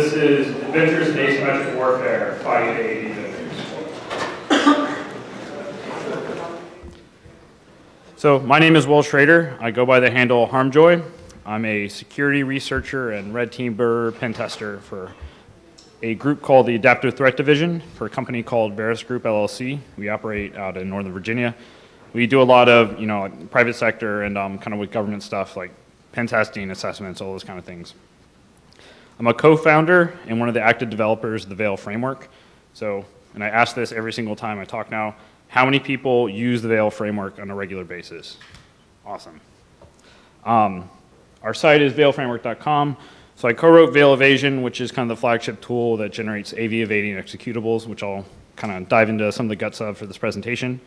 This is Adventures in Asymmetric Warfare, fighting AAD vendors. So my name is Will Schrader. I go by the handle Harmjoy. I'm a security researcher and red teamer pen tester for a group called the Adaptive Threat Division for a company called Veris Group LLC. We operate out in Northern Virginia. We do a lot of, private sector and kind of with government stuff like pen testing, assessments, all those kind of things. I'm a co-founder and one of the active developers of the Veil framework. So, and I ask this every single time I talk now, how many people use the Veil framework on a regular basis? Awesome. Our site is veilframework.com. So I co-wrote Veil Evasion, which is kind of the flagship tool that generates AV evading executables, which I'll kind of dive into some of the guts of for this presentation.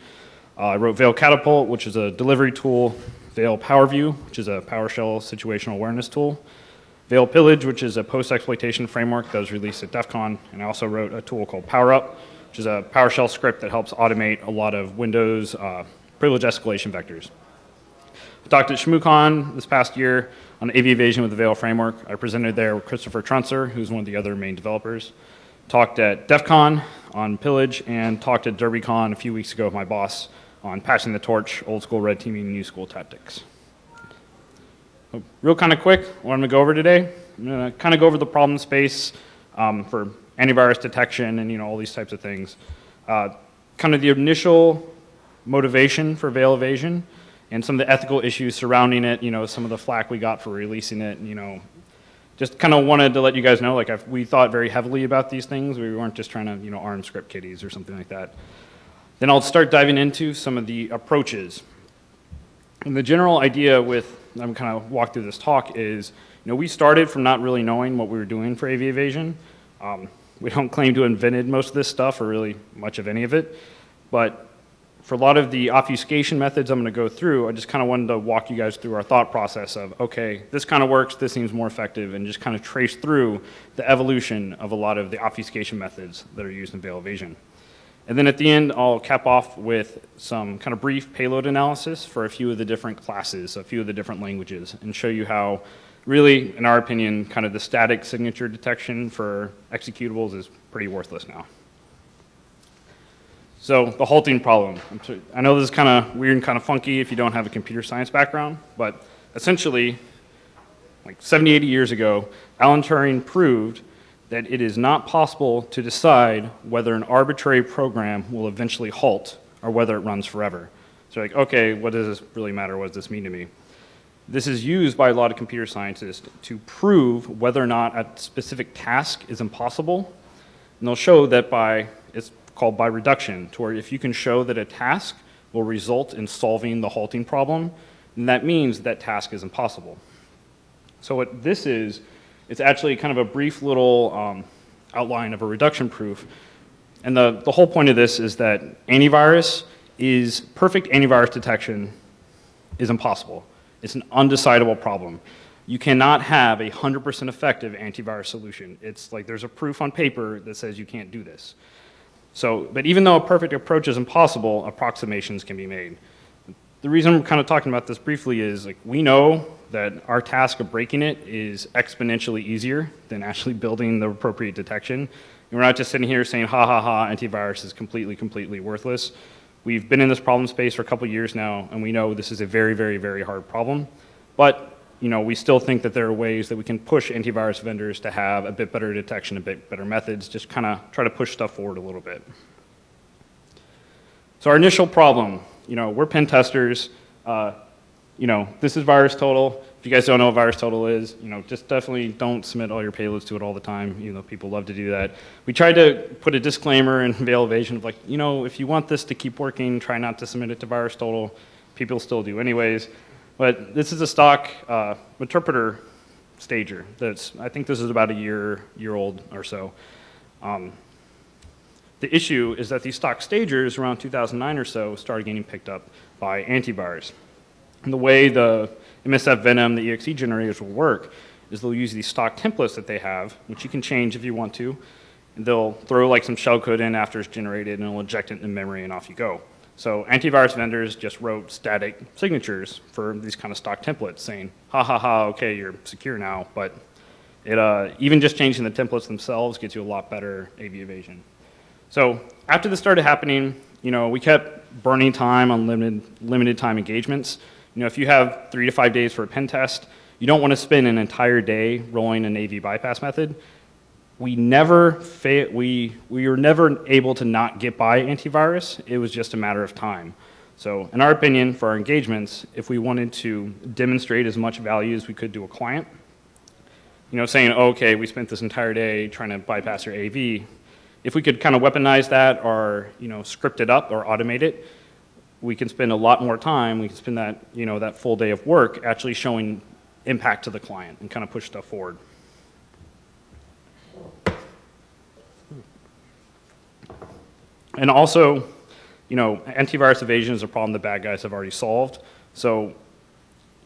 I wrote Veil Catapult, which is a delivery tool. Veil PowerView, which is a PowerShell situational awareness tool. Veil Pillage, which is a post-exploitation framework that was released at DEF CON. And I also wrote a tool called PowerUp, which is a PowerShell script that helps automate a lot of Windows privilege escalation vectors. I talked at ShmooCon this past year on AV evasion with the Veil framework. I presented there with Christopher Trunzer, who's one of the other main developers. Talked at DEF CON on Pillage, and talked at DerbyCon a few weeks ago with my boss on passing the torch, old school red teaming, new school tactics. So real kind of quick, what I'm going to go over today, I'm going to kind of go over the problem space for antivirus detection and all these types of things. Kind of the initial motivation for Veil evasion and some of the ethical issues surrounding it, some of the flack we got for releasing it, just kind of wanted to let you guys know, like we thought very heavily about these things. We weren't just trying to, arm script kiddies or something like that. Then I'll start diving into some of the approaches. And the general idea with, I'm kind of walk through this talk is, we started from not really knowing what we were doing for AV evasion. We don't claim to have invented most of this stuff or really much of any of it, but for a lot of the obfuscation methods I'm going to go through, I just kind of wanted to walk you guys through our thought process of, okay, this kind of works, this seems more effective, and just kind of trace through the evolution of a lot of the obfuscation methods that are used in Veil evasion. And then at the end, I'll cap off with some kind of brief payload analysis for a few of the different classes, a few of the different languages, and show you how really, in our opinion, kind of the static signature detection for executables is pretty worthless now. So the halting problem. I know this is kind of weird and kind of funky if you don't have a computer science background, but essentially, like 70, 80 years ago, Alan Turing proved that it is not possible to decide whether an arbitrary program will eventually halt or whether it runs forever. So like, okay, what does this really matter? What does this mean to me? This is used by a lot of computer scientists to prove whether or not a specific task is impossible. And they'll show that it's called by reduction, to where if you can show that a task will result in solving the halting problem, then that means that task is impossible. So what this is, it's actually kind of a brief little outline of a reduction proof. And the whole point of this is that perfect antivirus detection is impossible. It's an undecidable problem. You cannot have a 100% effective antivirus solution. It's like there's a proof on paper that says you can't do this. So, but even though a perfect approach is impossible, approximations can be made. The reason I'm kind of talking about this briefly is like we know that our task of breaking it is exponentially easier than actually building the appropriate detection. And we're not just sitting here saying, ha ha ha, antivirus is completely worthless. We've been in this problem space for a couple years now, and we know this is a very hard problem. But we still think that there are ways that we can push antivirus vendors to have a bit better detection, a bit better methods, just kind of try to push stuff forward a little bit. So our initial problem, we're pen testers. This is VirusTotal. If you guys don't know what VirusTotal is, just definitely don't submit all your payloads to it all the time, even though people love to do that. We tried to put a disclaimer in Veil evasion of like, if you want this to keep working, try not to submit it to VirusTotal. People still do anyways. But this is a stock interpreter stager. I think this is about a year old or so. The issue is that these stock stagers around 2009 or so started getting picked up by antivirus. And the way the MSF Venom, the EXE generators will work is they'll use these stock templates that they have, which you can change if you want to. And they'll throw like some shellcode in after it's generated, and it'll inject it in memory, and off you go. So antivirus vendors just wrote static signatures for these kind of stock templates saying, ha ha ha, okay, you're secure now, but Even just changing the templates themselves gets you a lot better AV evasion. So after this started happening, we kept burning time on limited time engagements. If you have 3 to 5 days for a pen test, you don't want to spend an entire day rolling an AV bypass method. We were never able to not get by antivirus. It was just a matter of time. So in our opinion, for our engagements, if we wanted to demonstrate as much value as we could to a client, saying, oh, okay, we spent this entire day trying to bypass your AV, if we could kind of weaponize that or script it up or automate it, we can spend a lot more time. We can spend that that full day of work actually showing impact to the client and kind of push stuff forward. And also, antivirus evasion is a problem the bad guys have already solved. So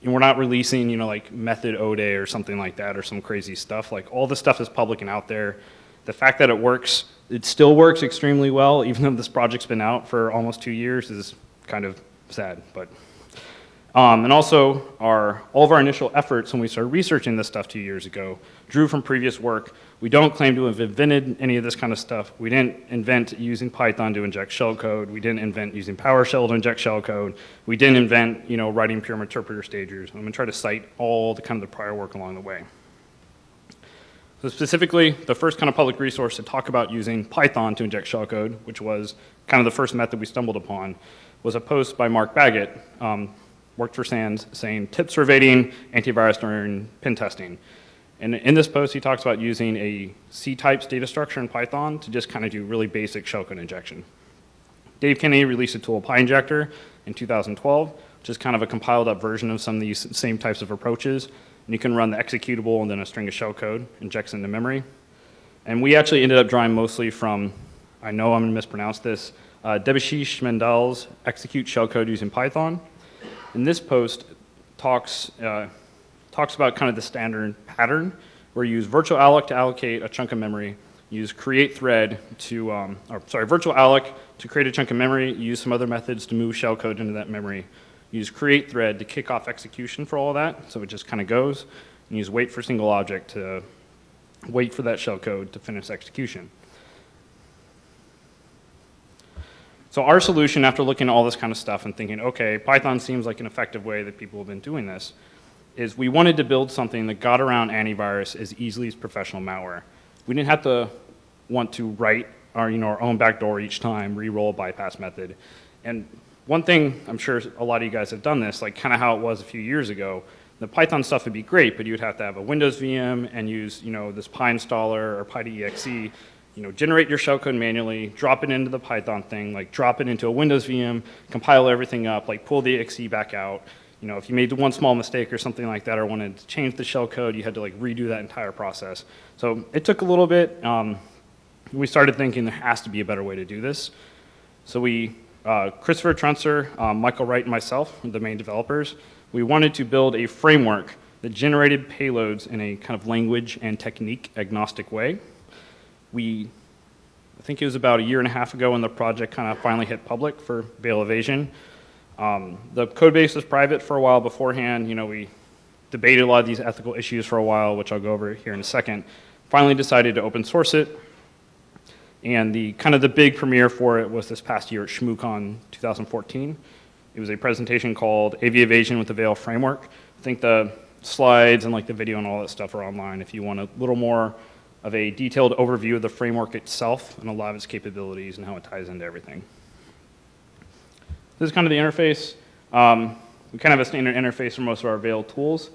we're not releasing, like method ODE or something like that or some crazy stuff. Like all this stuff is public and out there. The fact that it works, it still works extremely well, even though this project's been out for almost 2 years, is kind of sad. But and also, all of our initial efforts when we started researching this stuff 2 years ago drew from previous work. We don't claim to have invented any of this kind of stuff. We didn't invent using Python to inject shellcode. We didn't invent using PowerShell to inject shellcode. We didn't invent, writing pure interpreter stagers. I'm going to try to cite all the kind of the prior work along the way. So specifically, the first kind of public resource to talk about using Python to inject shellcode, which was kind of the first method we stumbled upon, was a post by Mark Baggett, worked for SANS, saying tips for evading antivirus during pen testing. And in this post, he talks about using a C-types data structure in Python to just kind of do really basic shellcode injection. Dave Kennedy released a tool, PyInjector, in 2012, which is kind of a compiled up version of some of these same types of approaches. And you can run the executable and then a string of shellcode, injects into memory. And we actually ended up drawing mostly from, I know I'm going to mispronounce this, Debashish Mendel's execute shellcode using Python. And this post talks about kind of the standard pattern where you use virtual alloc to allocate a chunk of memory, use create thread to, virtual alloc to create a chunk of memory, use some other methods to move shellcode into that memory, use create thread to kick off execution for all of that, so it just kind of goes, and use wait for single object to wait for that shellcode to finish execution. So our solution, after looking at all this kind of stuff and thinking, okay, Python seems like an effective way that people have been doing this, is we wanted to build something that got around antivirus as easily as professional malware. We didn't have to want to write our own backdoor each time, re-roll a bypass method. And one thing, I'm sure a lot of you guys have done this, like kind of how it was a few years ago, the Python stuff would be great, but you would have to have a Windows VM and use this PyInstaller or PyDexe, generate your shellcode manually, drop it into the Python thing, like drop it into a Windows VM, compile everything up, like pull the exe back out. If you made one small mistake or something like that or wanted to change the shellcode, you had to like redo that entire process. So it took a little bit. We started thinking there has to be a better way to do this. So we, Christopher Trunser, Michael Wright, and myself, the main developers, we wanted to build a framework that generated payloads in a kind of language and technique agnostic way. I think it was about 1.5 years ago when the project kind of finally hit public for Veil Evasion. The code base was private for a while beforehand. We debated a lot of these ethical issues for a while, which I'll go over here in a second. Finally decided to open source it. And the big premiere for it was this past year at ShmooCon 2014. It was a presentation called AV Evasion with the Veil Framework. I think the slides and like the video and all that stuff are online if you want a little more of a detailed overview of the framework itself and a lot of its capabilities and how it ties into everything. This is kind of the interface. We kind of have a standard interface for most of our Veil tools,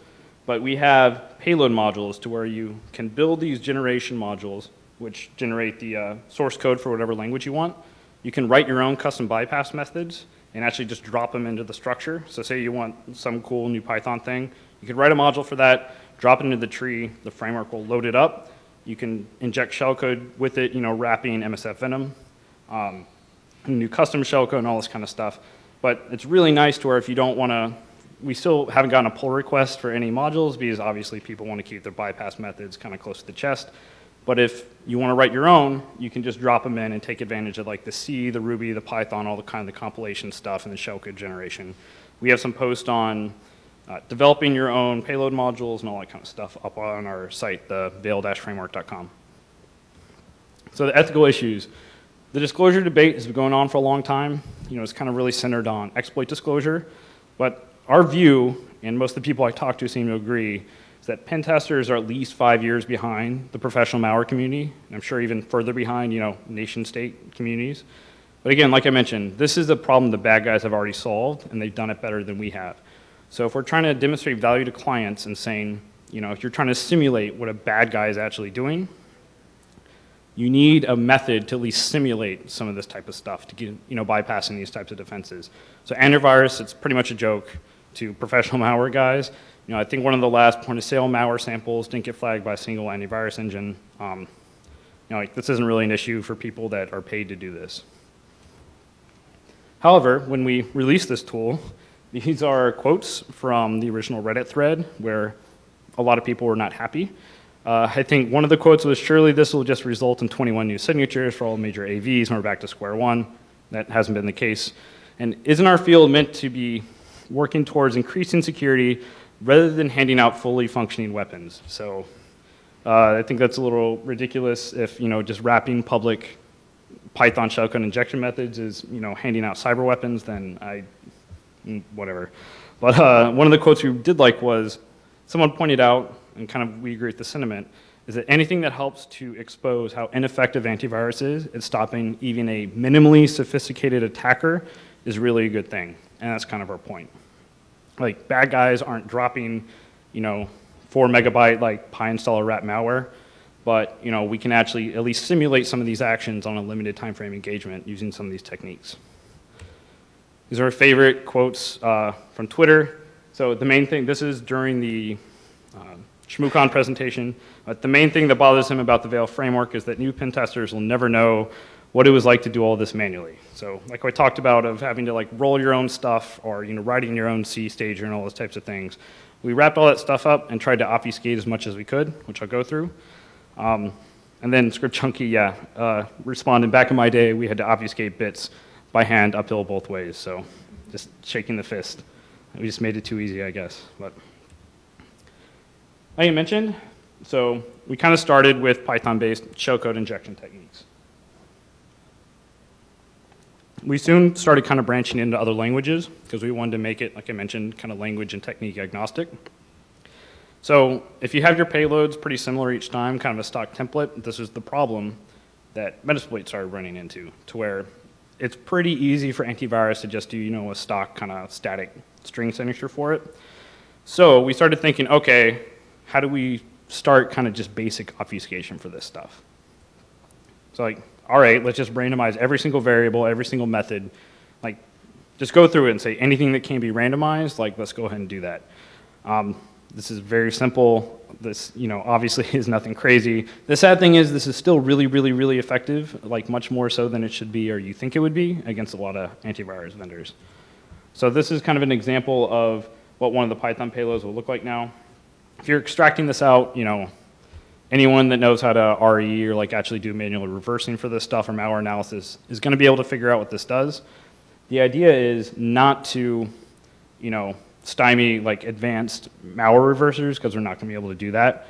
but we have payload modules to where you can build these generation modules which generate the source code for whatever language you want. You can write your own custom bypass methods and actually just drop them into the structure. So say you want some cool new Python thing, you could write a module for that, drop it into the tree, the framework will load it up. You can inject shellcode with it, wrapping MSF Venom, new custom shellcode and all this kind of stuff. But it's really nice to where if you don't want to, we still haven't gotten a pull request for any modules because obviously people want to keep their bypass methods kind of close to the chest. But if you want to write your own, you can just drop them in and take advantage of like the C, the Ruby, the Python, all the kind of the compilation stuff and the shellcode generation. We have some posts on developing your own payload modules and all that kind of stuff up on our site, the veil-framework.com. So the ethical issues. The disclosure debate has been going on for a long time. It's kind of really centered on exploit disclosure. But our view, and most of the people I talk to seem to agree, is that pen testers are at least 5 years behind the professional malware community, and I'm sure even further behind, nation-state communities. But again, like I mentioned, this is a problem the bad guys have already solved, and they've done it better than we have. So if we're trying to demonstrate value to clients and saying, if you're trying to simulate what a bad guy is actually doing, you need a method to at least simulate some of this type of stuff to get, bypassing these types of defenses. So antivirus, it's pretty much a joke to professional malware guys. I think one of the last point-of-sale malware samples didn't get flagged by a single antivirus engine. This isn't really an issue for people that are paid to do this. However, when we released this tool, these are quotes from the original Reddit thread where a lot of people were not happy. I think one of the quotes was, surely this will just result in 21 new signatures for all major AVs and we're back to square one. That hasn't been the case. And isn't our field meant to be working towards increasing security rather than handing out fully functioning weapons? So I think that's a little ridiculous if, just wrapping public Python shellcode injection methods is, handing out cyber weapons, then whatever. But one of the quotes we did like was, someone pointed out, and kind of we agree with the sentiment, is that anything that helps to expose how ineffective antivirus is at stopping even a minimally sophisticated attacker is really a good thing. And that's kind of our point. Like, bad guys aren't dropping, 4 megabyte like PyInstaller rat malware, but we can actually at least simulate some of these actions on a limited time frame engagement using some of these techniques. These are our favorite quotes from Twitter. So the main thing, this is during the ShmooCon presentation, but the main thing that bothers him about the Veil framework is that new pen testers will never know what it was like to do all this manually. So like I talked about of having to roll your own stuff or writing your own C stager and all those types of things. We wrapped all that stuff up and tried to obfuscate as much as we could, which I'll go through. And then Script Chunky, responded back in my day, we had to obfuscate bits by hand uphill both ways. So just shaking the fist. We just made it too easy, I guess. But like I mentioned, so we kind of started with Python-based shellcode injection techniques. We soon started kind of branching into other languages because we wanted to make it, like I mentioned, kind of language and technique agnostic. So if you have your payloads pretty similar each time, kind of a stock template, this is the problem that Metasploit started running into, to where it's pretty easy for antivirus to just do, a stock kind of static string signature for it. So we started thinking, okay, how do we start kind of just basic obfuscation for this stuff? So all right, let's just randomize every single variable, every single method. Just go through it and say anything that can be randomized, let's go ahead and do that. This is very simple. This, obviously is nothing crazy. The sad thing is this is still really, really, really effective, much more so than it should be or you think it would be against a lot of antivirus vendors. So this is kind of an example of what one of the Python payloads will look like now. If you're extracting this out, anyone that knows how to RE or actually do manual reversing for this stuff or malware analysis is going to be able to figure out what this does. The idea is not to, stymie advanced malware reversers because we're not going to be able to do that.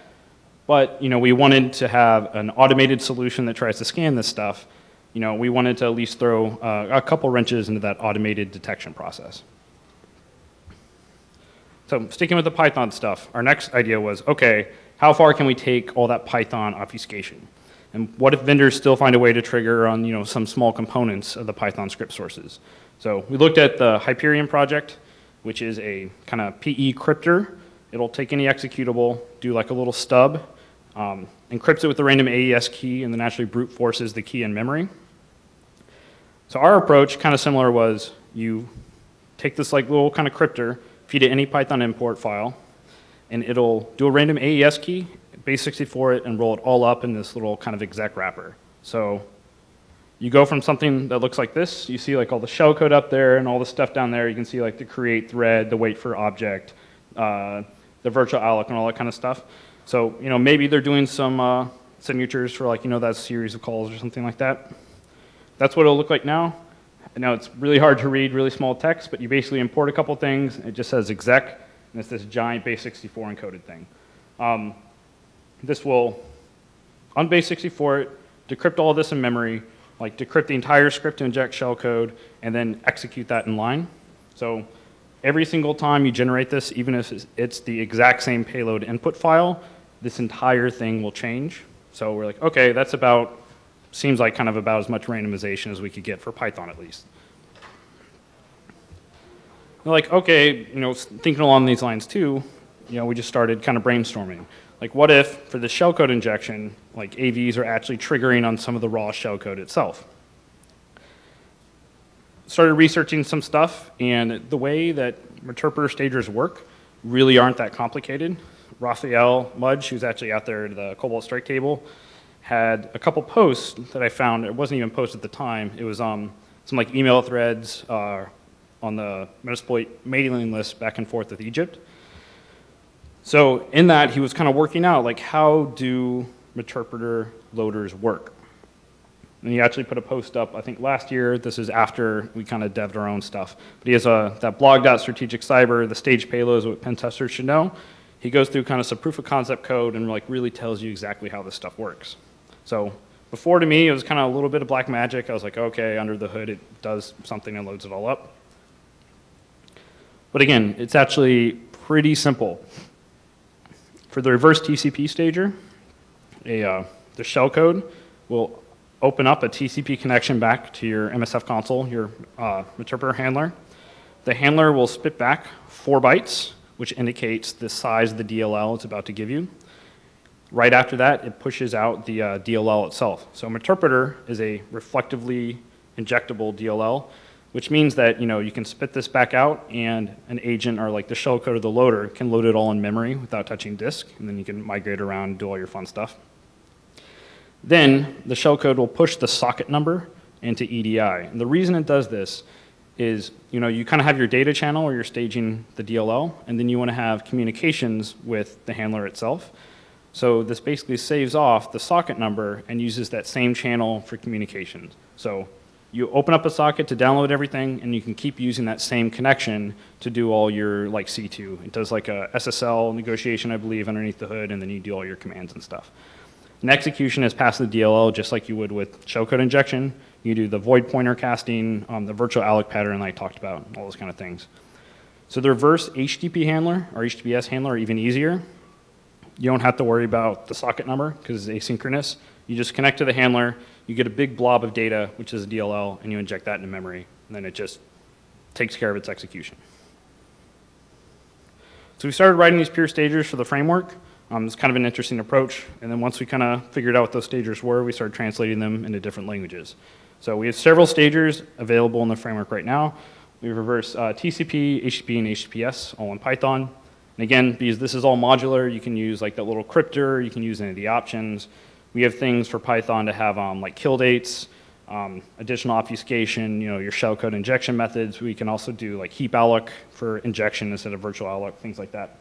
But we wanted to have an automated solution that tries to scan this stuff. We wanted to at least throw a couple wrenches into that automated detection process. So sticking with the Python stuff, our next idea was, okay, how far can we take all that Python obfuscation? And what if vendors still find a way to trigger on some small components of the Python script sources? So we looked at the Hyperion project, which is a kind of PE crypter. It'll take any executable, do a little stub, encrypts it with a random AES key, and then actually brute forces the key in memory. So our approach, kind of similar, was you take this little kind of crypter, feed it any Python import file, and it'll do a random AES key, base64 it, and roll it all up in this little kind of exec wrapper. So you go from something that looks like this, you see all the shellcode up there and all the stuff down there. You can see the create thread, the wait for object, the virtual alloc and all that kind of stuff. So maybe they're doing some signatures for that series of calls or something like that. That's what it'll look like now. And now it's really hard to read really small text, but you basically import a couple things. It just says exec, and it's this giant base64 encoded thing. This will, on base64, decrypt all of this in memory, like decrypt the entire script to inject shellcode, and then execute that in line. So every single time you generate this, even if it's the exact same payload input file, this entire thing will change. So we're like, okay, that's about, seems like kind of about as much randomization as we could get for Python at least. We're like, okay, thinking along these lines too, we just started kind of brainstorming. Like, what if for the shellcode injection, like AVs are actually triggering on some of the raw shellcode itself? Started researching some stuff, and the way that interpreter stagers work really aren't that complicated. Raphael Mudge, who's actually out there at the Cobalt Strike table, had a couple posts that I found. It wasn't even posted at the time. It was some like email threads on the Metasploit mailing list back and forth with Egypt. So in that, he was kind of working out, like, how do interpreter loaders work? And he actually put a post up, I think last year. This is after we kind of devved our own stuff. But he has that blog.strategic cyber, the stage payloads, what pen testers should know. He goes through kind of some proof of concept code and like really tells you exactly how this stuff works. So before, to me, it was kind of a little bit of black magic. I was like, okay, under the hood, it does something and loads it all up. But again, it's actually pretty simple. For the reverse TCP stager, the shellcode will open up a TCP connection back to your MSF console, your interpreter handler. The handler will spit back 4 bytes, which indicates the size of the DLL it's about to give you. Right after that, it pushes out the DLL itself. So an interpreter is a reflectively injectable DLL, which means that you can spit this back out, and an agent or like the shellcode of the loader can load it all in memory without touching disk, and then you can migrate around and do all your fun stuff. Then the shellcode will push the socket number into EDI. And the reason it does this is you kind of have your data channel where you're staging the DLL, and then you want to have communications with the handler itself. So this basically saves off the socket number and uses that same channel for communications. So you open up a socket to download everything, and you can keep using that same connection to do all your like C2. It does like a SSL negotiation, I believe, underneath the hood, and then you do all your commands and stuff. And execution is past the DLL just like you would with shellcode injection. You do the void pointer casting, the virtual alloc pattern I talked about, all those kind of things. So the reverse HTTP handler or HTTPS handler are even easier. You don't have to worry about the socket number because it's asynchronous. You just connect to the handler, you get a big blob of data, which is a DLL, and you inject that into memory, and then it just takes care of its execution. So we started writing these pure stagers for the framework. It's kind of an interesting approach, and then once we kind of figured out what those stagers were, we started translating them into different languages. So we have several stagers available in the framework right now. We reverse TCP, HTTP, and HTTPS all in Python. And again, because this is all modular, you can use like that little crypter, you can use any of the options. We have things for Python to have like kill dates, additional obfuscation, your shellcode injection methods. We can also do like heap alloc for injection instead of virtual alloc, things like that.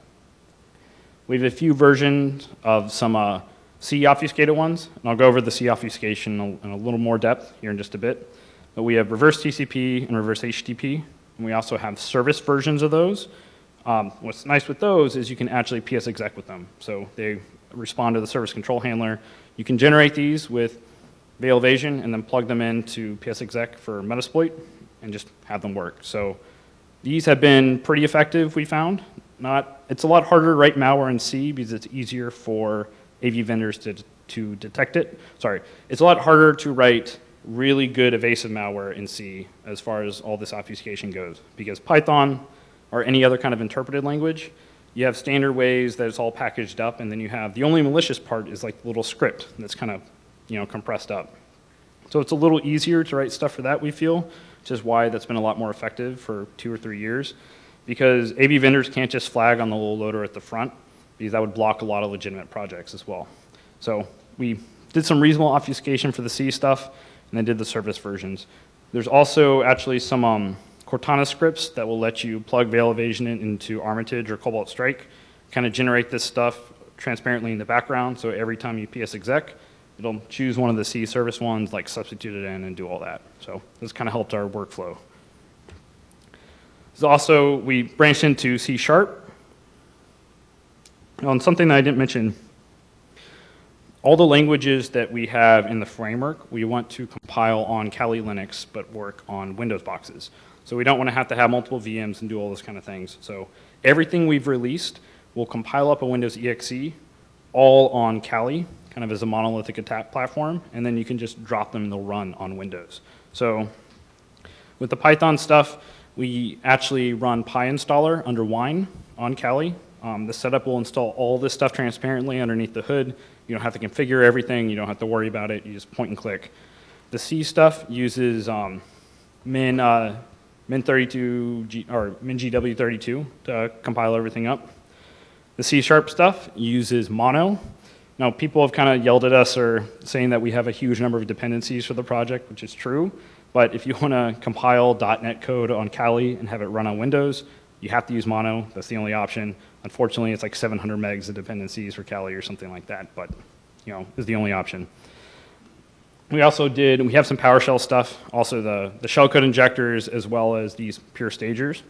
We have a few versions of some C obfuscated ones, and I'll go over the C obfuscation in a little more depth here in just a bit. But we have reverse TCP and reverse HTTP, and we also have service versions of those. What's nice with those is you can actually PS exec with them. So they respond to the service control handler. You can generate these with Veil Evasion and then plug them into PS exec for Metasploit and just have them work. So these have been pretty effective, we found. It's a lot harder to write malware in C because it's easier for AV vendors to detect it. Sorry, it's a lot harder to write really good evasive malware in C as far as all this obfuscation goes, because Python or any other kind of interpreted language, you have standard ways that it's all packaged up, and then you have the only malicious part is like the little script that's kind of compressed up. So it's a little easier to write stuff for that, we feel, which is why that's been a lot more effective for 2 or 3 years. Because AV vendors can't just flag on the little loader at the front, because that would block a lot of legitimate projects as well. So we did some reasonable obfuscation for the C stuff, and then did the service versions. There's also actually some Cortana scripts that will let you plug Veil Evasion into Armitage or Cobalt Strike, kind of generate this stuff transparently in the background, so every time you PS exec, it'll choose one of the C service ones, like substitute it in and do all that. So this kind of helped our workflow. Also, we branched into C#, And something that I didn't mention, all the languages that we have in the framework, we want to compile on Kali Linux, but work on Windows boxes. So we don't want to have multiple VMs and do all those kind of things. So everything we've released will compile up a Windows exe all on Kali, kind of as a monolithic attack platform, and then you can just drop them and they'll run on Windows. So with the Python stuff, we actually run PyInstaller under Wine on Kali. The setup will install all this stuff transparently underneath the hood. You don't have to configure everything. You don't have to worry about it. You just point and click. The C stuff uses Min32 or MinGW32 to compile everything up. The C# stuff uses Mono. Now, people have kind of yelled at us or saying that we have a huge number of dependencies for the project, which is true. But if you want to compile .NET code on Kali and have it run on Windows, you have to use Mono. That's the only option. Unfortunately, it's like 700 megs of dependencies for Kali or something like that, but is the only option. We have some PowerShell stuff, also the shellcode injectors, as well as these pure stagers.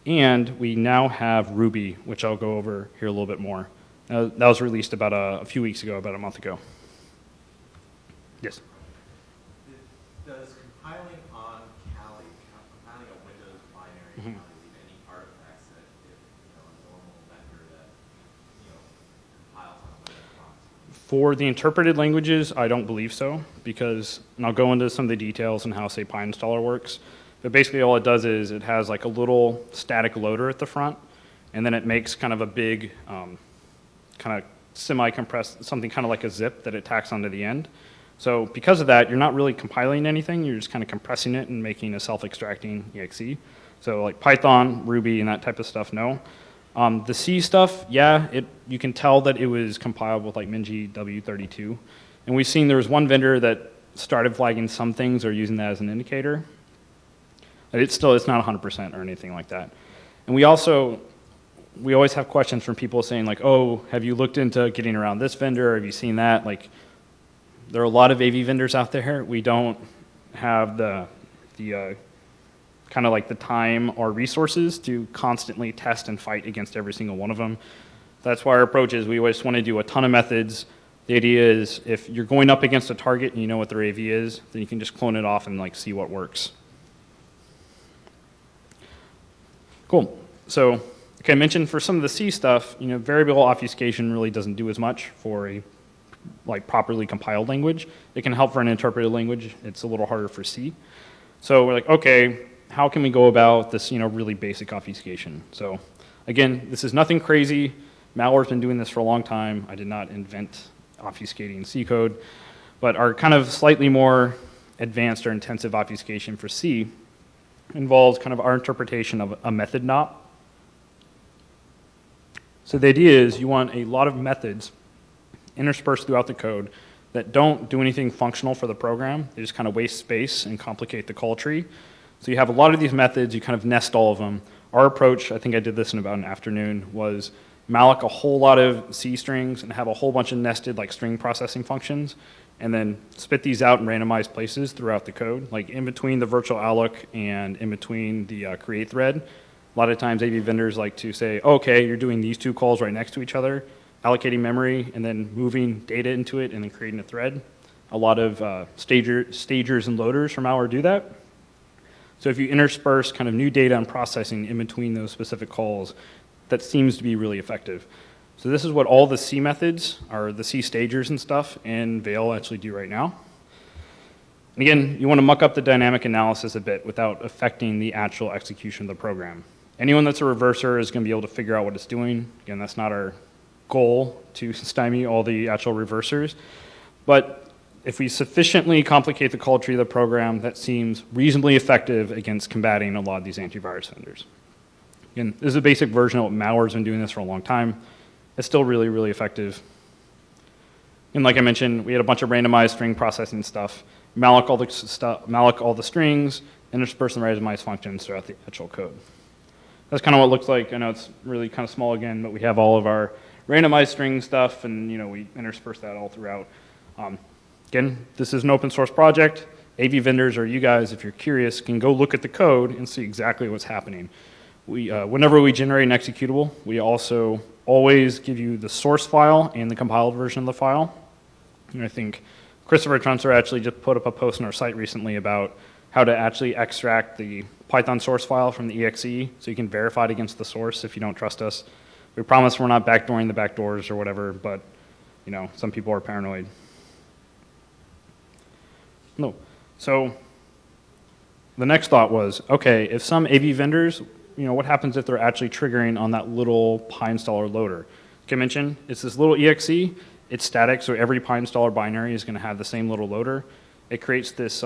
And we now have Ruby, which I'll go over here a little bit more. That was released about a few weeks ago, about a month ago. Yes? Does compiling on Kali, compiling a Windows binary, leave any artifacts that if a normal vendor that compiles on a Windows box? For the interpreted languages, I don't believe so, because, and I'll go into some of the details on how, say, PyInstaller works. But basically all it does is it has like a little static loader at the front, and then it makes kind of a big kind of semi-compressed, something kind of like a zip that it tacks onto the end. So because of that, you're not really compiling anything, you're just kind of compressing it and making a self-extracting exe. So like Python, Ruby, and that type of stuff, no. The C stuff, yeah, you can tell that it was compiled with like MinGW32. And we've seen there was one vendor that started flagging some things or using that as an indicator. It's not 100% or anything like that. And we always have questions from people saying like, oh, have you looked into getting around this vendor? Have you seen that? Like, there are a lot of AV vendors out there. We don't have the kind of like the time or resources to constantly test and fight against every single one of them. That's why our approach is we always want to do a ton of methods. The idea is if you're going up against a target and you know what their AV is, then you can just clone it off and like see what works. Cool. So, like I mentioned, for some of the C stuff, variable obfuscation really doesn't do as much for a properly compiled language. It can help for an interpreted language. It's a little harder for C. So we're like, okay, how can we go about this, really basic obfuscation? So again, this is nothing crazy. Malware's been doing this for a long time. I did not invent obfuscating C code, but our kind of slightly more advanced or intensive obfuscation for C involves kind of our interpretation of a method knot. So the idea is you want a lot of methods interspersed throughout the code that don't do anything functional for the program. They just kind of waste space and complicate the call tree. So you have a lot of these methods, you kind of nest all of them. Our approach, I think I did this in about an afternoon, was malloc a whole lot of C strings and have a whole bunch of nested like string processing functions, and then spit these out in randomized places throughout the code, like in between the virtual alloc and in between the create thread. A lot of times AV vendors like to say, okay, you're doing these two calls right next to each other, allocating memory and then moving data into it and then creating a thread. A lot of stagers and loaders from malware do that. So if you intersperse kind of new data and processing in between those specific calls, that seems to be really effective. So this is what all the C methods, or the C stagers and stuff, in Veil actually do right now. And again, you want to muck up the dynamic analysis a bit without affecting the actual execution of the program. Anyone that's a reverser is going to be able to figure out what it's doing. Again, that's not our goal to stymie all the actual reversers. But if we sufficiently complicate the call tree of the program, that seems reasonably effective against combating a lot of these antivirus vendors. Again, this is a basic version of what malware's been doing this for a long time. It's still really, really effective. And like I mentioned, we had a bunch of randomized string processing stuff, malloc all the strings, intersperse and randomized functions throughout the actual code. That's kind of what it looks like. I know it's really kind of small again, but we have all of our randomized string stuff, and we intersperse that all throughout. Again, this is an open source project. AV vendors or you guys, if you're curious, can go look at the code and see exactly what's happening. whenever we generate an executable, we also always give you the source file and the compiled version of the file. And I think Christopher Trunser actually just put up a post on our site recently about how to actually extract the Python source file from the exe so you can verify it against the source if you don't trust us. We promise we're not backdooring the backdoors or whatever, but some people are paranoid. No. So the next thought was, okay, if some AV vendors, what happens if they're actually triggering on that little PyInstaller loader? Like I mentioned, it's this little exe. It's static, so every PyInstaller binary is going to have the same little loader. It creates this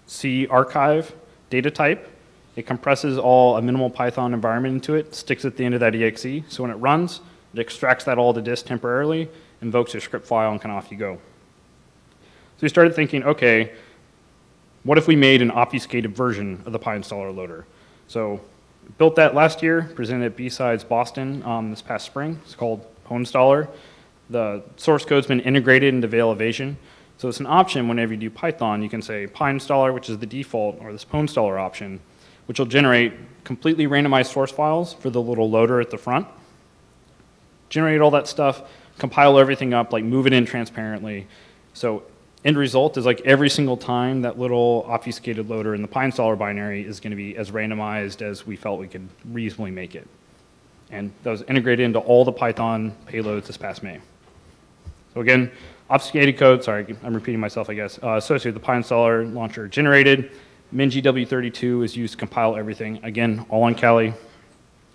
C archive data type. It compresses a minimal Python environment into it, sticks at the end of that exe. So when it runs, it extracts that all to disk temporarily, invokes your script file, and kind of off you go. So we started thinking, okay, what if we made an obfuscated version of the PyInstaller loader? So built that last year, presented at BSides Boston this past spring. It's called PyInstaller. The source code's been integrated into Veil Evasion. So it's an option whenever you do Python. You can say PyInstaller, which is the default, or this PyInstaller option, which will generate completely randomized source files for the little loader at the front. Generate all that stuff, compile everything up, move it in transparently. So end result is every single time that little obfuscated loader in the PyInstaller binary is going to be as randomized as we felt we could reasonably make it. And that was integrated into all the Python payloads this past May. So again, obfuscated code, sorry, I'm repeating myself, I guess, associated with the PyInstaller launcher generated. MinGW32 is used to compile everything. Again, all on Kali.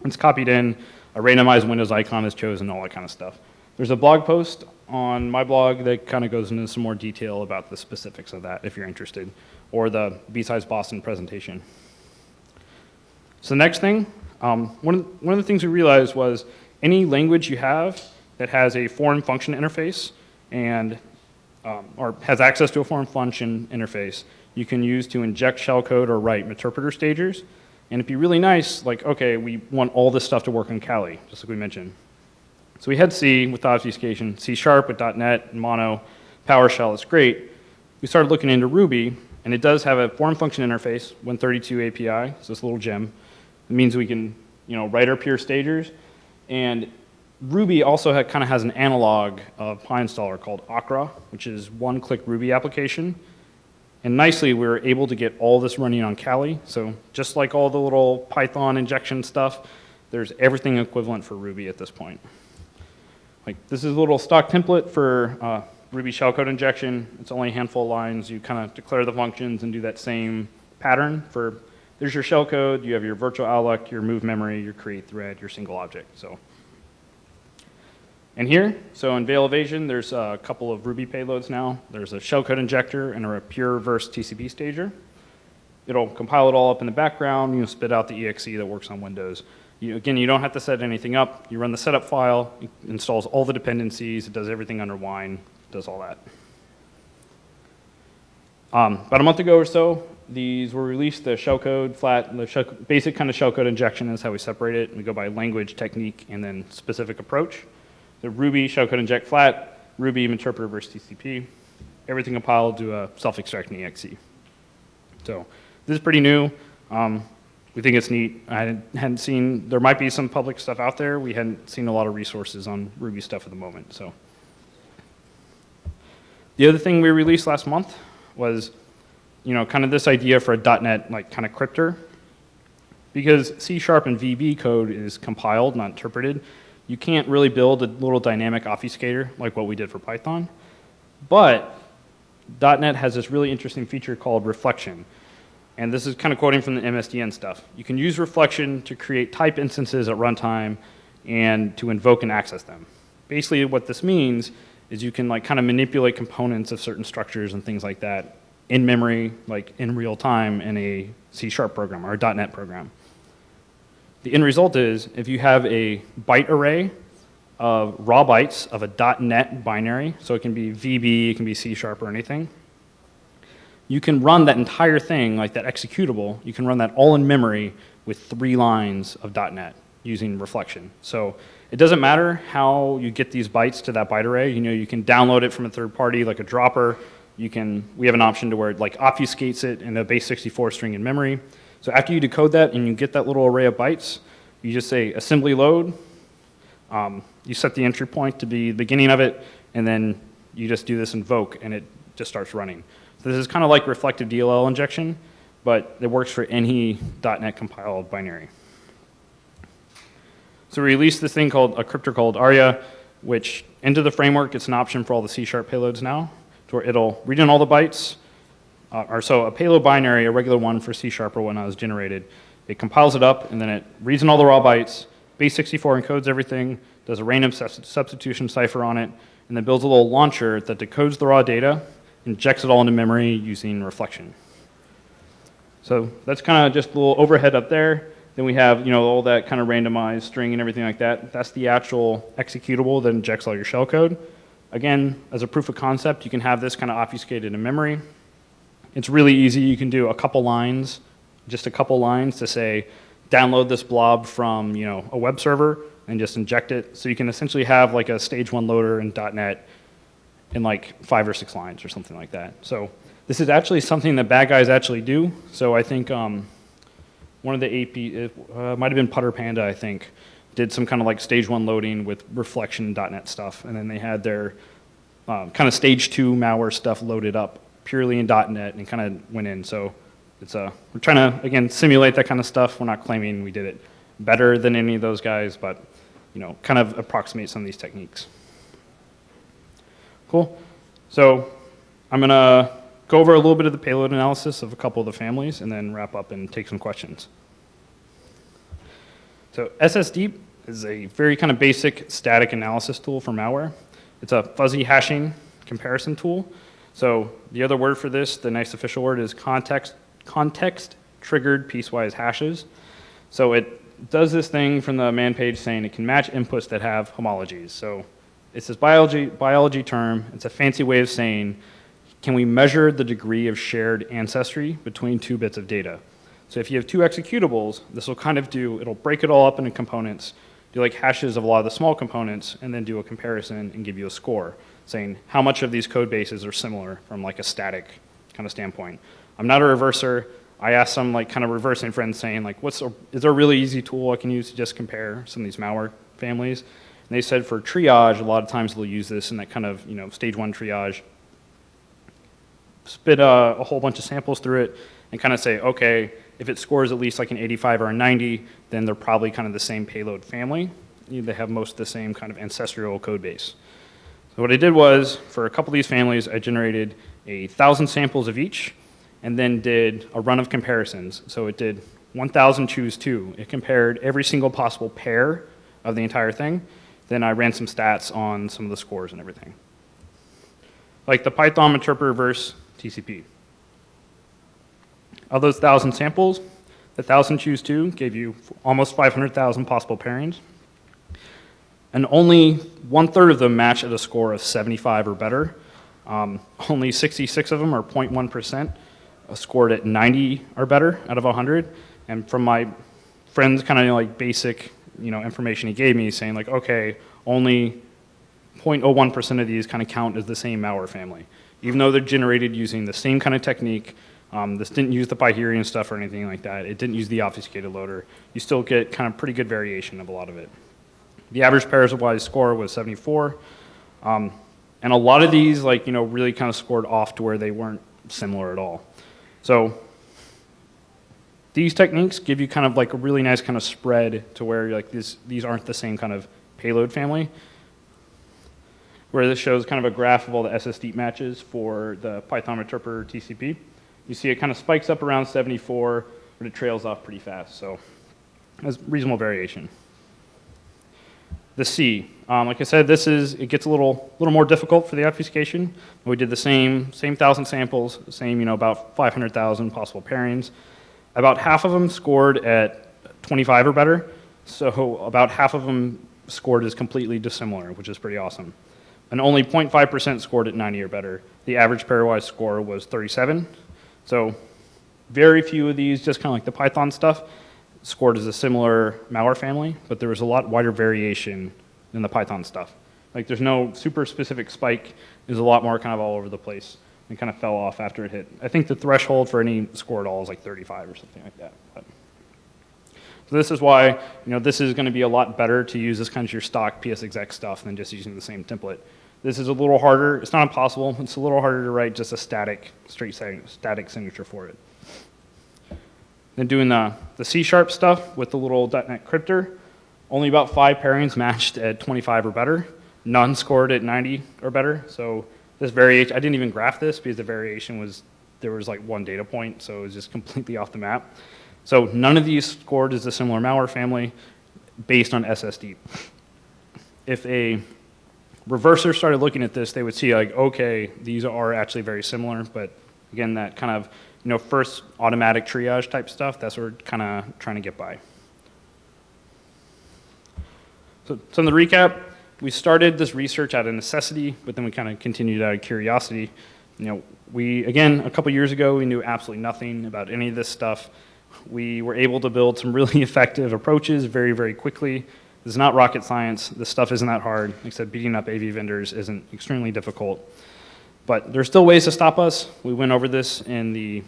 It's copied in, a randomized Windows icon is chosen, all that kind of stuff. There's a blog post on my blog that kind of goes into some more detail about the specifics of that if you're interested, or the BSides Boston presentation. So the next thing, one of the things we realized was any language you have that has a foreign function interface and or has access to a foreign function interface, you can use to inject shellcode or write interpreter stagers. And it'd be really nice, okay, we want all this stuff to work on Kali, just like we mentioned. So we had C with obfuscation, C# with .NET, and Mono, PowerShell, it's great. We started looking into Ruby, and it does have a foreign function interface, 132 API, so this little gem. It means we can, write our pure stagers. And Ruby also kind of has an analog of PyInstaller called Akra, which is one-click Ruby application. And nicely, we were able to get all this running on Kali. So just like all the little Python injection stuff, there's everything equivalent for Ruby at this point. This is a little stock template for Ruby shellcode injection. It's only a handful of lines. You kind of declare the functions and do that same pattern for, there's your shellcode, you have your virtual alloc, your move memory, your create thread, your single object. So, and here, so in Veil Evasion, there's a couple of Ruby payloads now. There's a shellcode injector and a pure verse TCP stager. It'll compile it all up in the background, spit out the exe that works on Windows. Again, you don't have to set anything up. You run the setup file, it installs all the dependencies, it does everything under wine, does all that. About a month ago or so, these were released, the shellcode flat, basic kind of shellcode injection is how we separate it. We go by language, technique, and then specific approach. The Ruby shellcode inject flat, Ruby interpreter versus TCP, everything compiled to a self-extracting exe. So this is pretty new. We think it's neat. I hadn't seen, there might be some public stuff out there. We hadn't seen a lot of resources on Ruby stuff at the moment. So the other thing we released last month was, kind of this idea for a .NET kind of crypter. Because C# and VB code is compiled, not interpreted, you can't really build a little dynamic obfuscator like what we did for Python. But .NET has this really interesting feature called reflection. And this is kind of quoting from the MSDN stuff. You can use reflection to create type instances at runtime and to invoke and access them. Basically what this means is you can kind of manipulate components of certain structures and things like that in memory, in real time in a C# program or a .NET program. The end result is if you have a byte array of raw bytes of a .NET binary, so it can be VB, it can be C# or anything, you can run that entire thing, that executable, you can run that all in memory with 3 lines of .NET using reflection. So it doesn't matter how you get these bytes to that byte array. You can download it from a third party like a dropper. We have an option to where it obfuscates it in a base 64 string in memory. So after you decode that and you get that little array of bytes, you just say assembly load. You set the entry point to be the beginning of it, and then you just do this invoke, and it just starts running. So this is kind of like reflective DLL injection, but it works for any .NET compiled binary. So we released this thing called a cryptor called Aria, which into the framework, it's an option for all the C# payloads now, to where it'll read in all the bytes, or so a payload binary, a regular one for C# or whatnot is generated. It compiles it up, and then it reads in all the raw bytes, base64 encodes everything, does a random substitution cipher on it, and then builds a little launcher that decodes the raw data, injects it all into memory using reflection. So that's kind of just a little overhead up there. Then we have, all that kind of randomized string and everything like that. That's the actual executable that injects all your shellcode. Again, as a proof of concept, you can have this kind of obfuscated in memory. It's really easy. You can do a couple lines, just a couple lines to say, download this blob from, a web server and just inject it. So you can essentially have like a stage 1 loader in .NET in like 5 or 6 lines or something like that. So this is actually something that bad guys actually do. So I think one of the AP, it might have been Putter Panda, I think, did some kind of like stage 1 loading with reflection .NET stuff. And then they had their kind of stage 2 malware stuff loaded up purely in .NET and kind of went in. So it's we're trying to, again, simulate that kind of stuff. We're not claiming we did it better than any of those guys, but kind of approximate some of these techniques. Cool. So I'm going to go over a little bit of the payload analysis of a couple of the families and then wrap up and take some questions. So SSDeep is a very kind of basic static analysis tool for malware. It's a fuzzy hashing comparison tool. So the other word for this, the nice official word, is context-triggered piecewise hashes. So it does this thing from the man page saying it can match inputs that have homologies. So it's this biology term. It's a fancy way of saying, can we measure the degree of shared ancestry between 2 bits of data? So if you have 2 executables, this will kind of it'll break it all up into components, do like hashes of a lot of the small components, and then do a comparison and give you a score, saying how much of these code bases are similar from like a static kind of standpoint. I'm not a reverser. I asked some like kind of reversing friends saying like, is there a really easy tool I can use to just compare some of these malware families? And they said for triage, a lot of times they'll use this in that kind of stage 1 triage, spit a whole bunch of samples through it and kind of say, okay, if it scores at least like an 85 or a 90, then they're probably kind of the same payload family. They have most of the same kind of ancestral code base. So what I did was, for a couple of these families, I generated 1,000 samples of each and then did a run of comparisons. So it did 1,000 choose 2. It compared every single possible pair of the entire thing. Then I ran some stats on some of the scores and everything. Like the Python interpreter versus TCP. Of those 1,000 samples, the 1,000 choose 2 gave you almost 500,000 possible pairings. And only 1/3 of them match at a score of 75 or better. Only 66 of them, or 0.1%, scored at 90 or better out of 100. And from my friend's kind of like basic information he gave me, saying like, okay, only 0.01% of these kind of count as the same malware family. Even though they're generated using the same kind of technique, this didn't use the Pytherian stuff or anything like that. It didn't use the obfuscated loader. You still get kind of pretty good variation of a lot of it. The average pairs-wise score was 74. And a lot of these really kind of scored off to where they weren't similar at all. So these techniques give you kind of like a really nice kind of spread to where like these aren't the same kind of payload family. Where this shows kind of a graph of all the SSD matches for the Python interpreter TCP. You see it kind of spikes up around 74, but it trails off pretty fast. So there's reasonable variation. The C, like I said, it gets a little more difficult for the obfuscation. We did the same 1,000 samples, same about 500,000 possible pairings. About half of them scored at 25 or better. So about half of them scored as completely dissimilar, which is pretty awesome. And only 0.5% scored at 90 or better. The average pairwise score was 37. So very few of these, just kind of like the Python stuff, scored as a similar malware family, but there was a lot wider variation than the Python stuff. Like there's no super specific spike. There's a lot more kind of all over the place. It kind of fell off after it hit. I think the threshold for any score at all is like 35 or something like that. But. So this is why, this is going to be a lot better to use this kind of your stock PSExec stuff than just using the same template. This is a little harder. It's not impossible. It's a little harder to write just a static signature for it. Then doing the C# stuff with the little .NET crypter, only about 5 pairings matched at 25 or better. None scored at 90 or better. So this variation, I didn't even graph this because the variation was, there was like 1 data point, so it was just completely off the map. So none of these scored as a similar malware family based on SSD. If a reverser started looking at this, they would see like, okay, these are actually very similar, but again, that kind of, first automatic triage type stuff, that's what we're kind of trying to get by. So in the recap, we started this research out of necessity, but then we kind of continued out of curiosity. Again, a couple years ago, we knew absolutely nothing about any of this stuff. We were able to build some really effective approaches very, very quickly. This is not rocket science. This stuff isn't that hard. Like I said, beating up AV vendors isn't extremely difficult. But there's still ways to stop us. We went over this in the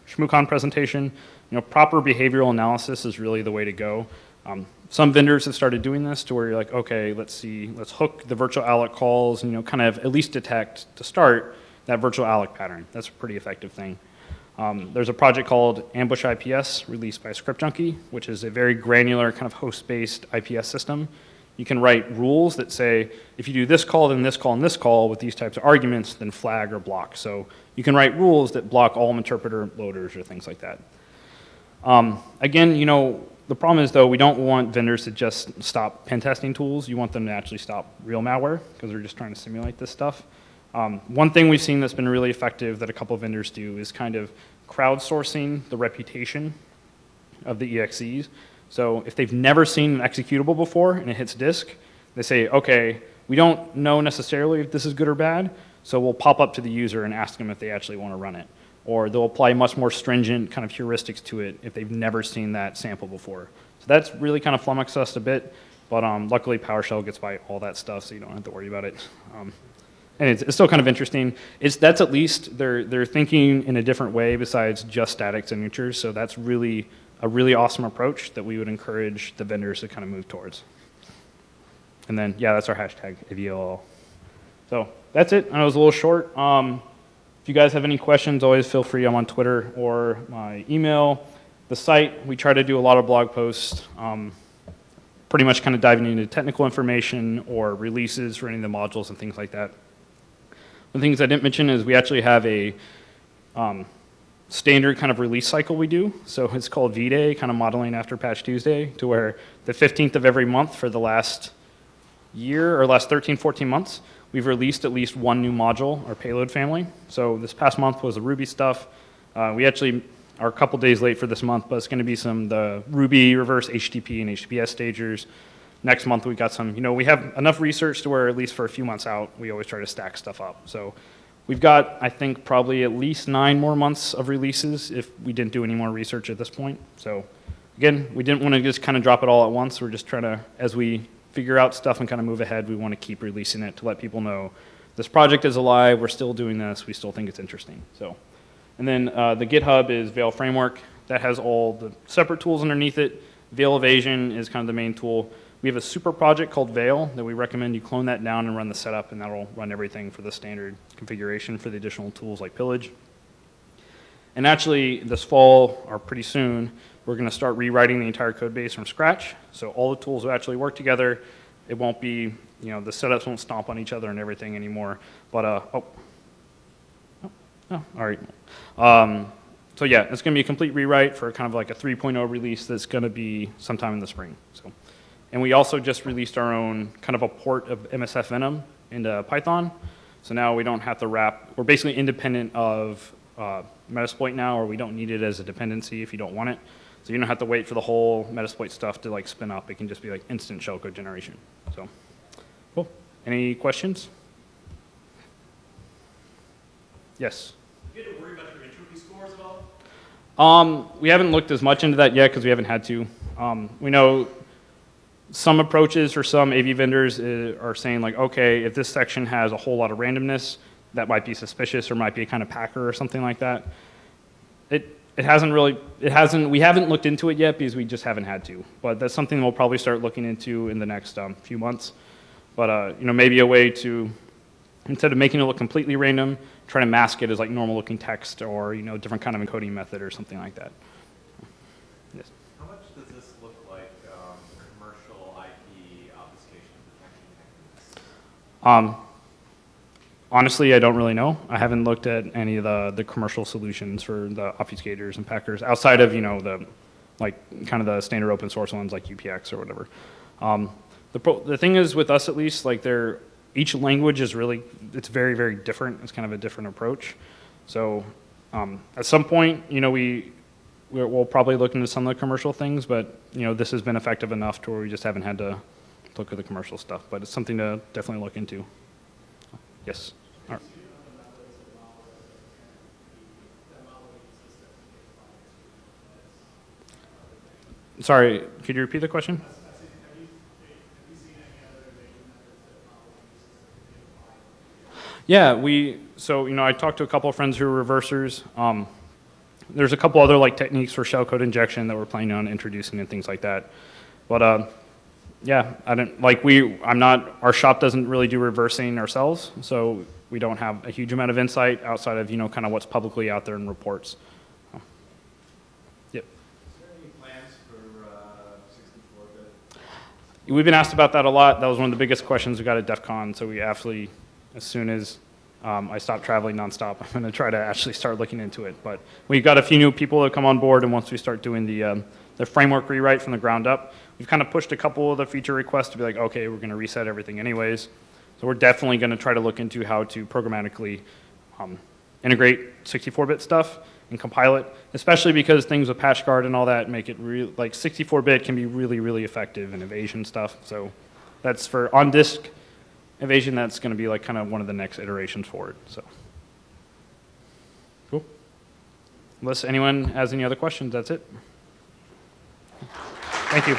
ShmooCon presentation. Proper behavioral analysis is really the way to go. Some vendors have started doing this to where you're like, okay, let's hook the virtual alloc calls and kind of at least detect to start that virtual alloc pattern. That's a pretty effective thing. There's a project called Ambush IPS released by Script Junkie, which is a very granular kind of host-based IPS system. You can write rules that say, if you do this call, then this call, and this call with these types of arguments, then flag or block. So you can write rules that block all interpreter loaders or things like that. Again, the problem is, though, we don't want vendors to just stop pen testing tools. You want them to actually stop real malware because they're just trying to simulate this stuff. One thing we've seen that's been really effective that a couple of vendors do is kind of crowdsourcing the reputation of the EXEs. So if they've never seen an executable before and it hits disk, they say, okay, we don't know necessarily if this is good or bad, so we'll pop up to the user and ask them if they actually want to run it. Or they'll apply much more stringent kind of heuristics to it if they've never seen that sample before. So that's really kind of flummoxed us a bit, but luckily PowerShell gets by all that stuff, so you don't have to worry about it. And it's still kind of interesting. That's at least, they're thinking in a different way besides just static signatures, so that's really a really awesome approach that we would encourage the vendors to kind of move towards. And then, yeah, that's our hashtag, AVLL. So that's it. I know it was a little short. If you guys have any questions, always feel free. I'm on Twitter or my email. The site, we try to do a lot of blog posts, pretty much kind of diving into technical information or releases for any of the modules and things like that. The things I didn't mention is we actually have a standard kind of release cycle we do. So it's called V-Day, kind of modeling after Patch Tuesday, to where the 15th of every month for the last year or last 13, 14 months, we've released at least one new module or payload family. So this past month was the Ruby stuff. We actually are a couple days late for this month, but it's going to be the Ruby reverse HTTP and HTTPS stagers. Next month we got some, we have enough research to where at least for a few months out, we always try to stack stuff up. So we've got, I think, probably at least 9 more months of releases if we didn't do any more research at this point. So again, we didn't want to just kind of drop it all at once. We're just trying to, as we figure out stuff and kind of move ahead, we want to keep releasing it to let people know this project is alive, we're still doing this, we still think it's interesting. So, and then the GitHub is Veil Framework. That has all the separate tools underneath it. Veil Evasion is kind of the main tool. We have a super project called Veil that we recommend you clone that down and run the setup, and that'll run everything for the standard configuration for the additional tools like Pillage. And actually, this fall, or pretty soon, we're going to start rewriting the entire code base from scratch. So all the tools will actually work together. It won't be, the setups won't stomp on each other and everything anymore. But, all right. So yeah, it's going to be a complete rewrite for kind of like a 3.0 release that's going to be sometime in the spring. So. And we also just released our own kind of a port of MSF Venom into Python. So now we don't have to wrap, we're basically independent of Metasploit now, or we don't need it as a dependency if you don't want it. So you don't have to wait for the whole Metasploit stuff to like spin up. It can just be like instant shellcode generation. So, cool. Any questions? Yes? Do you have to worry about your entropy scores at all? We haven't looked as much into that yet because we haven't had to. We know some approaches for some AV vendors are saying like, okay, if this section has a whole lot of randomness, that might be suspicious or might be a kind of packer or something like that. We haven't looked into it yet because we just haven't had to, but that's something we'll probably start looking into in the next few months. But, maybe a way to, instead of making it look completely random, try to mask it as like normal looking text or, different kind of encoding method or something like that. Yes. How much does this look like commercial IP obfuscation protection techniques? Honestly, I don't really know. I haven't looked at any of the commercial solutions for the obfuscators and packers outside of, the kind of the standard open source ones like UPX or whatever. The thing is with us at least, each language is it's very, very different. It's kind of a different approach. So at some point, we'll probably look into some of the commercial things, but this has been effective enough to where we just haven't had to look at the commercial stuff. But it's something to definitely look into. Yes. All right. Sorry, could you repeat the question? Yeah, I talked to a couple of friends who are reversers. There's a couple other techniques for shellcode injection that we're planning on introducing and things like that. But yeah, our shop doesn't really do reversing ourselves, so we don't have a huge amount of insight outside of, kind of what's publicly out there in reports. Yep. Is there any plans for 64-bit? We've been asked about that a lot. That was one of the biggest questions we got at DEF CON, so we actually, as soon as I stop traveling nonstop, I'm going to try to actually start looking into it. But we've got a few new people that come on board, and once we start doing the framework rewrite from the ground up, we've kind of pushed a couple of the feature requests to be like, okay, we're going to reset everything anyways. So we're definitely going to try to look into how to programmatically integrate 64-bit stuff and compile it, especially because things with patch guard and all that make it 64-bit can be really, really effective in evasion stuff. So that's for on-disk evasion, that's going to be kind of one of the next iterations for it. So cool. Unless anyone has any other questions, that's it. Thank you.